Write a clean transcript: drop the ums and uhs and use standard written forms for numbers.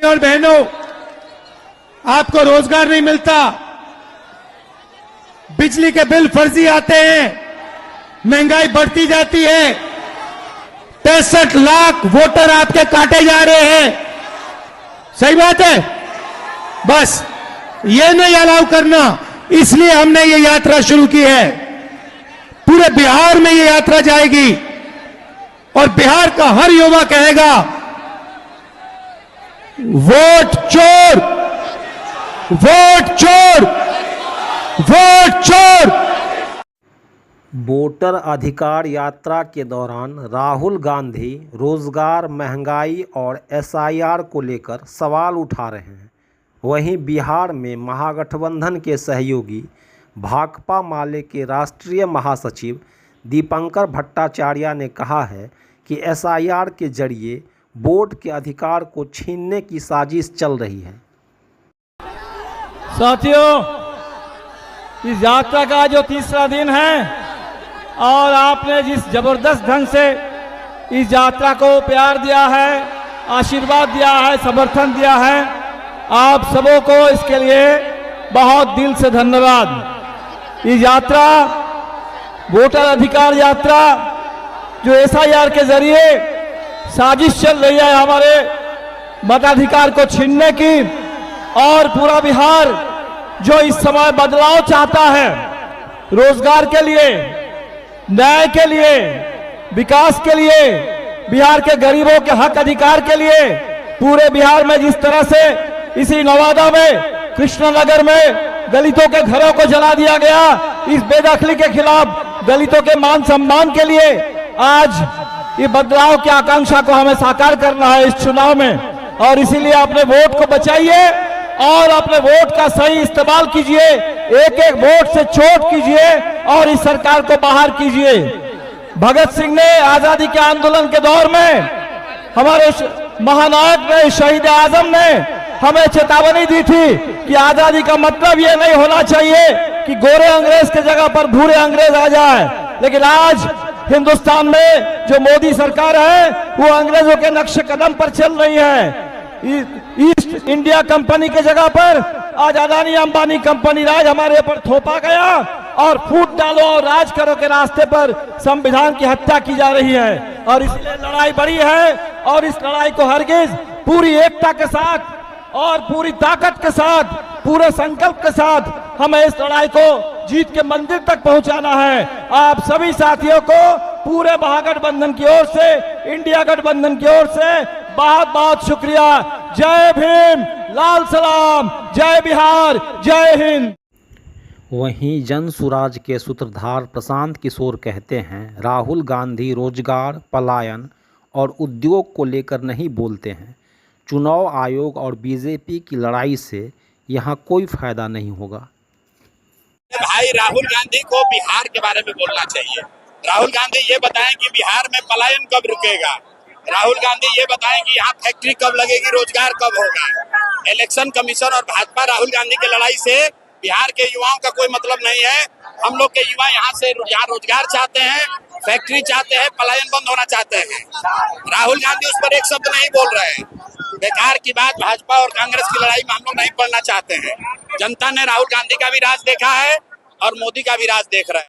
और बहनों, आपको रोजगार नहीं मिलता, बिजली के बिल फर्जी आते हैं, महंगाई बढ़ती जाती है, 63 लाख वोटर आपके काटे जा रहे हैं। सही बात है? बस ये नहीं अलाउ करना, इसलिए हमने ये यात्रा शुरू की है। पूरे बिहार में ये यात्रा जाएगी और बिहार का हर युवा कहेगा, वोट चोर, वोट चोर, वोट चोर। वोटर अधिकार यात्रा के दौरान राहुल गांधी रोजगार, महंगाई और एसआईआर को लेकर सवाल उठा रहे हैं। वहीं बिहार में महागठबंधन के सहयोगी भाकपा माले के राष्ट्रीय महासचिव दीपंकर भट्टाचार्य ने कहा है कि एसआईआर के जरिए वोट के अधिकार को छीनने की साजिश चल रही है। साथियों, इस यात्रा का जो तीसरा दिन है और आपने जिस जबरदस्त ढंग से इस यात्रा को प्यार दिया है, आशीर्वाद दिया है, समर्थन दिया है, आप सबों को इसके लिए बहुत दिल से धन्यवाद। इस यात्रा, वोटर अधिकार यात्रा, जो एसआईआर के जरिए साजिश चल रही है हमारे मताधिकार को छीनने की, और पूरा बिहार जो इस समय बदलाव चाहता है, रोजगार के लिए, न्याय के लिए, विकास के लिए, बिहार के गरीबों के हक अधिकार के लिए, पूरे बिहार में जिस तरह से इसी नवादा में, कृष्णनगर में दलितों के घरों को जला दिया गया, इस बेदखली के खिलाफ दलितों के मान सम्मान के लिए आज ये बदलाव की आकांक्षा को हमें साकार करना है इस चुनाव में। और इसीलिए अपने वोट को बचाइए और अपने वोट का सही इस्तेमाल कीजिए, एक एक वोट से चोट कीजिए और इस सरकार को बाहर कीजिए। भगत सिंह ने आजादी के आंदोलन के दौर में, हमारे महानायक ने, शहीद आजम ने हमें चेतावनी दी थी कि आजादी का मतलब ये नहीं होना चाहिए कि गोरे अंग्रेज की जगह पर भूरे अंग्रेज आ जाए। लेकिन आज हिंदुस्तान में जो मोदी सरकार है वो अंग्रेजों के नक्शे कदम पर चल रही है। ईस्ट इंडिया कंपनी के जगह पर आज अदानी अंबानी कंपनी राज हमारे ऊपर थोपा गया और फूट डालो और राज करो के रास्ते पर संविधान की हत्या की जा रही है। और इसलिए लड़ाई बड़ी है और इस लड़ाई को हरगिज पूरी एकता के साथ और पूरी ताकत के साथ, पूरे संकल्प के साथ हमें इस लड़ाई को जीत के मंदिर तक पहुंचाना है। आप सभी साथियों को पूरे महागठबंधन की ओर से, इंडिया गठबंधन की ओर से बहुत बहुत शुक्रिया। जय भीम, लाल सलाम, जय बिहार, जय हिंद। वहीं जन सुराज के सूत्रधार प्रशांत किशोर कहते हैं, राहुल गांधी रोजगार, पलायन और उद्योग को लेकर नहीं बोलते हैं। चुनाव आयोग और बीजेपी की लड़ाई से यहाँ कोई फायदा नहीं होगा। भाई राहुल गांधी को बिहार के बारे में बोलना चाहिए। राहुल गांधी ये बताएं कि बिहार में पलायन कब रुकेगा। राहुल गांधी ये बताएं कि यहाँ फैक्ट्री कब लगेगी, रोजगार कब होगा। इलेक्शन कमीशन और भाजपा राहुल गांधी की लड़ाई से बिहार के युवाओं का कोई मतलब नहीं है। हम लोग के युवा यहाँ से रोजगार चाहते हैं, फैक्ट्री चाहते हैं, पलायन बंद होना चाहते हैं। राहुल गांधी उस पर एक शब्द नहीं बोल रहे हैं। बेकार की बात, भाजपा और कांग्रेस की लड़ाई में हम लोग नहीं पड़ना चाहते हैं। जनता ने राहुल गांधी का भी राज देखा है और मोदी का भी राज देख रहे हैं।